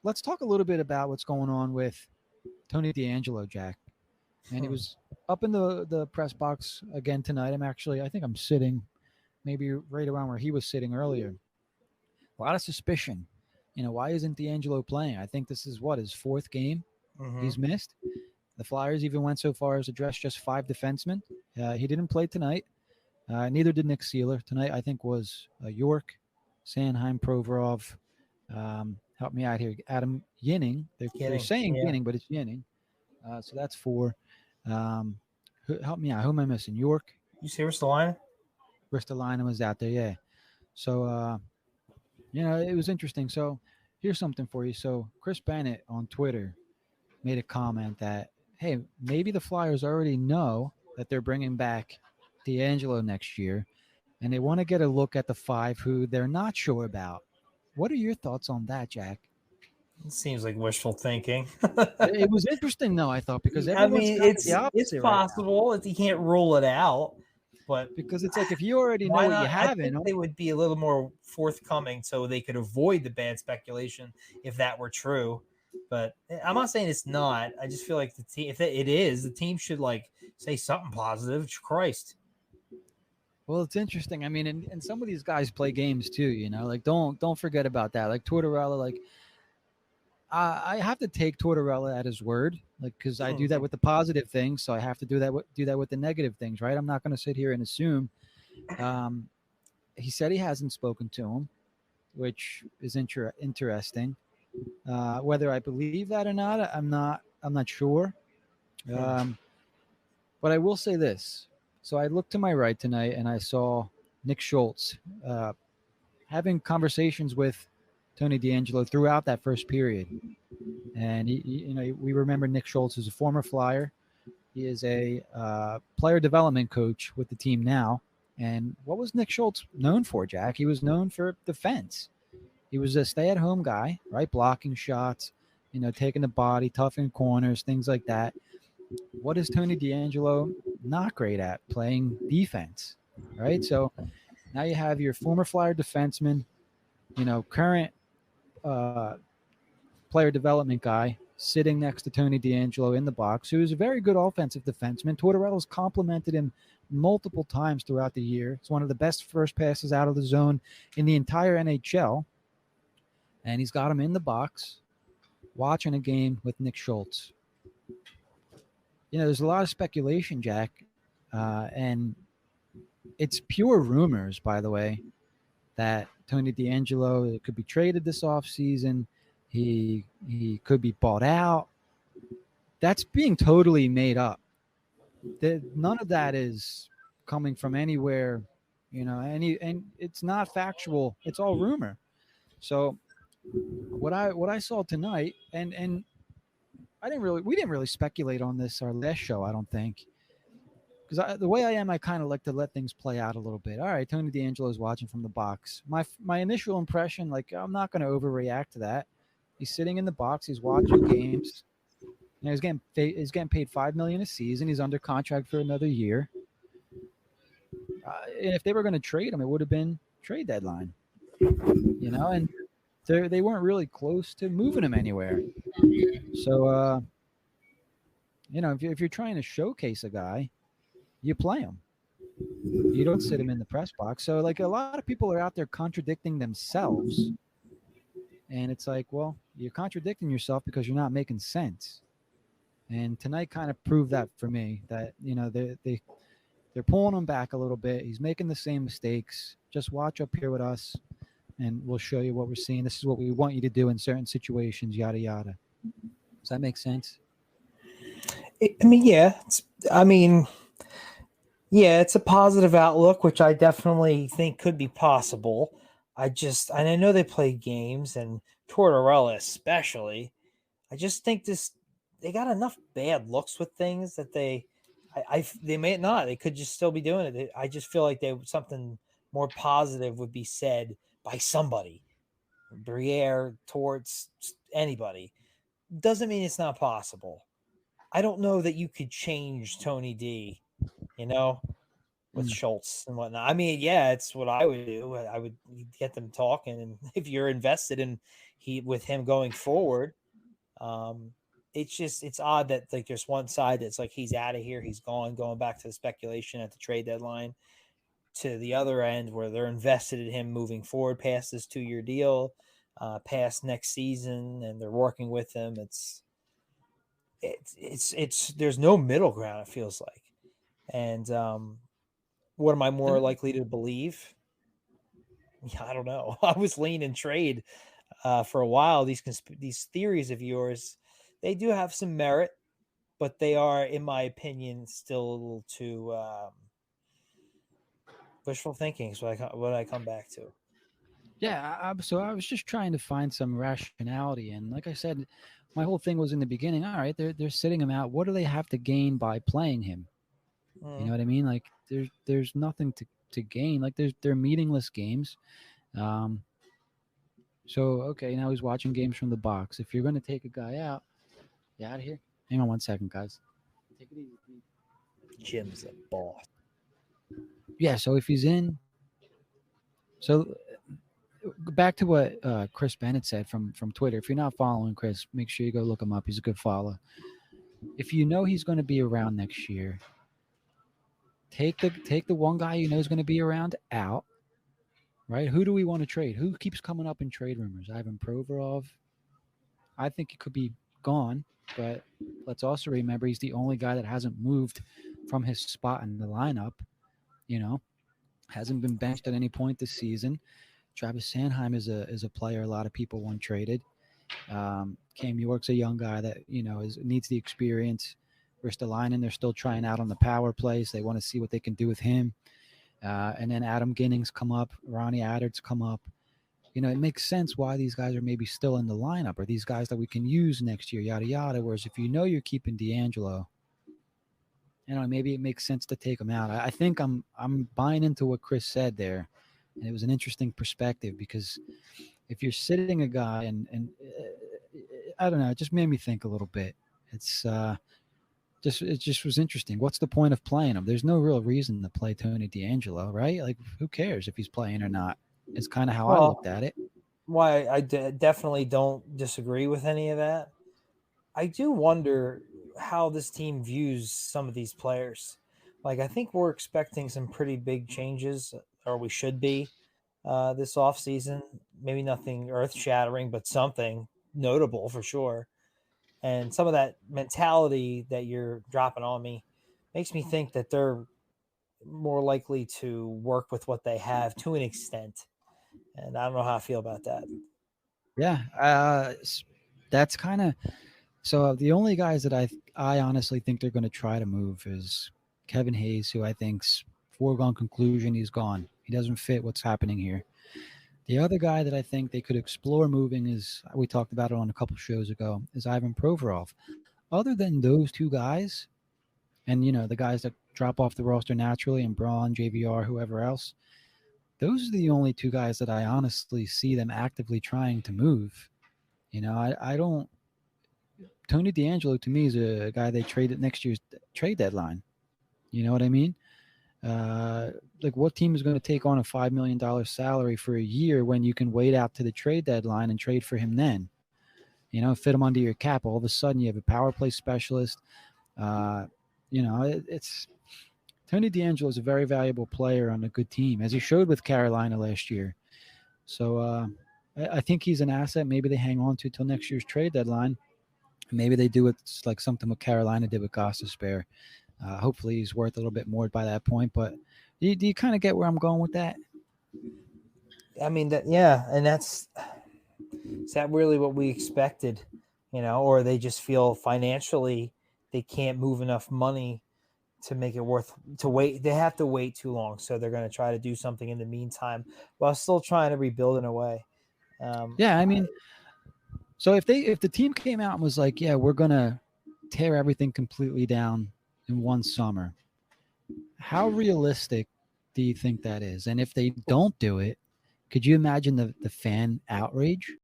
let's talk a little bit about what's going on with Tony DeAngelo, Jack. And he Hmm. was up in the press box again tonight. I think I'm sitting maybe right around where he was sitting earlier. A lot of suspicion. Why isn't D'Angelo playing? I think this is what, his fourth game Hmm. he's missed. The Flyers even went so far as to dress just five defensemen. He didn't play tonight. Neither did Nick Seeler. Tonight, I think, was York, Sanheim, Provorov. Help me out here. Adam Yinning. They're Kidding. saying Yeah. Yinning, but it's Yinning. So that's four. Um, help me out. Who am I missing? York. You see where's the line? Ristolainen was out there. Yeah. So, it was interesting. So here's something for you. So Chris Bennett on Twitter made a comment that, hey, maybe the Flyers already know that they're bringing back DeAngelo next year, and they want to get a look at the five who they're not sure about. What are your thoughts on that, Jack? It seems like wishful thinking. It was interesting, though, I thought, because I everyone's mean, kind of the it's opposite right now. possible. You can't rule it out, but Because it's like if you already know why what you not? I have think in them, they would be a little more forthcoming so they could avoid the bad speculation if that were true. But I'm not saying it's not. I just feel like the team, if it is, the team should like say something positive. Christ. well, it's interesting. I mean, and some of these guys play games too. Like don't forget about that. Like Tortorella, like I have to take Tortorella at his word, like because I do that Mhm. with the positive things, so I have to do that with the negative things, right? I'm not going to sit here and assume. Um, he said he hasn't spoken to him, which is interesting. Whether I believe that or not, I'm not sure. Hmm. Um, but I will say this. So I looked to my right tonight and I saw Nick Schultz uh, having conversations with Tony DeAngelo throughout that first period. And we remember Nick Schultz is a former Flyer. He is a player development coach with the team now. And what was Nick Schultz known for, Jack? He was known for defense. He was a stay-at-home guy, right? Blocking shots, taking the body, toughing corners, things like that. What is Tony DeAngelo not great at? Playing defense, right? So now you have your former Flyer defenseman, current uh, player development guy sitting next to Tony DeAngelo in the box, who is a very good offensive defenseman. Tortorella's complimented him multiple times throughout the year. It's one of the best first passes out of the zone in the entire NHL. And he's got him in the box watching a game with Nick Schultz. There's a lot of speculation, Jack, and it's pure rumors, by the way, that Tony DeAngelo could be traded this offseason. He could be bought out. That's being totally made up. None of that is coming from anywhere, and it's not factual. It's all rumor. So what I saw tonight, and we didn't really speculate on this our last show. I don't think, because the way I am, I kind of like to let things play out a little bit. All right, Tony DeAngelo is watching from the box. My initial impression, like I'm not going to overreact to that. He's sitting in the box. He's watching games. He's getting paid $5 million a season. He's under contract for another year. And if they were going to trade him, it would have been trade deadline, and they weren't really close to moving him anywhere. So, if you're trying to showcase a guy, you play him. You don't sit him in the press box. So, like, a lot of people are out there contradicting themselves. And it's like, well, you're contradicting yourself because you're not making sense. And tonight kind of proved that for me, that, they're pulling him back a little bit. He's making the same mistakes. Just watch up here with us, and we'll show you what we're seeing. This is what we want you to do in certain situations, yada, yada. Does that make sense? I mean, yeah. I mean, yeah, it's a positive outlook, which I definitely think could be possible. And I know they play games, and Tortorella especially. I just think they got enough bad looks with things that they may not. They could just still be doing it. I just feel like something more positive would be said by somebody, Briere, towards anybody. Doesn't mean it's not possible. I don't know that you could change Tony D. You know, with Schultz and whatnot. I mean, yeah, it's what I would do. I would get them talking, and if you're invested in with him going forward, it's odd that like there's one side that's like he's out of here, he's gone, going back to the speculation at the trade deadline, to the other end where they're invested in him moving forward past this 2-year deal, past next season, and they're working with him. It's there's no middle ground, it feels like. And what am I more likely to believe? Yeah, I don't know. I was leaning trade for a while. These theories of yours, they do have some merit, but they are, in my opinion, still a little too wishful thinking. So what I come back to. Yeah, so I was just trying to find some rationality, and like I said, my whole thing was in the beginning. All right, they're sitting him out. What do they have to gain by playing him? You know what I mean? Like there's nothing to gain. Like they're meaningless games. So okay, now he's watching games from the box. If you're going to take a guy out, you out of here. Hang on 1 second, guys. Take it easy. Jim's a boss. Yeah. So if he's in, so back to what Chris Bennett said from Twitter. If you're not following Chris, make sure you go look him up. He's a good follow. If you know he's going to be around next year, take the one guy you know is going to be around out. Right? Who do we want to trade? Who keeps coming up in trade rumors? Ivan Provorov. I think he could be gone, but let's also remember he's the only guy that hasn't moved from his spot in the lineup. You know, hasn't been benched at any point this season. Travis Sanheim is a player a lot of people want traded. Cam York's a young guy that needs the experience. Ristolainen, they're still trying out on the power plays. They want to see what they can do with him. And then Adam Ginnings come up, Ronnie Addert's come up. It makes sense why these guys are maybe still in the lineup, or these guys that we can use next year, yada yada. Whereas if you're keeping DeAngelo, maybe it makes sense to take him out. I think I'm buying into what Chris said there, and it was an interesting perspective because if you're sitting a guy and I don't know, it just made me think a little bit. It's it just was interesting. What's the point of playing him? There's no real reason to play Tony DeAngelo, right? Like, who cares if he's playing or not? It's kind of how I looked at it. Why I definitely don't disagree with any of that. I do wonder how this team views some of these players. Like, I think we're expecting some pretty big changes, or we should be, this offseason. Maybe nothing earth-shattering, but something notable for sure. And some of that mentality that you're dropping on me makes me think that they're more likely to work with what they have to an extent. And I don't know how I feel about that. Yeah, that's kind of so. The only guys that I honestly think they're going to try to move is Kevin Hayes, who I think's foregone conclusion. He's gone. He doesn't fit what's happening here. The other guy that I think they could explore moving is, we talked about it on a couple shows ago, is Ivan Provorov. Other than those two guys, and the guys that drop off the roster naturally, and Braun, JVR, whoever else, those are the only two guys that I honestly see them actively trying to move. I don't. Tony DeAngelo to me is a guy they trade at next year's trade deadline. You know what I mean? Like, what team is going to take on a $5 million salary for a year when you can wait out to the trade deadline and trade for him then? Fit him under your cap. All of a sudden, you have a power play specialist. It's Tony DeAngelo is a very valuable player on a good team, as he showed with Carolina last year. So I think he's an asset. Maybe they hang on to till next year's trade deadline. Maybe they do it like something what Carolina did with Gostisbehere. Hopefully he's worth a little bit more by that point. But do you kind of get where I'm going with that? I mean, and is that really what we expected? Or they just feel financially they can't move enough money to make it worth to wait. They have to wait too long, so they're going to try to do something in the meantime while still trying to rebuild in a way. Yeah, I mean, so if the team came out and was like, yeah, we're going to tear everything completely down in one summer, how realistic do you think that is? And if they don't do it, could you imagine the fan outrage?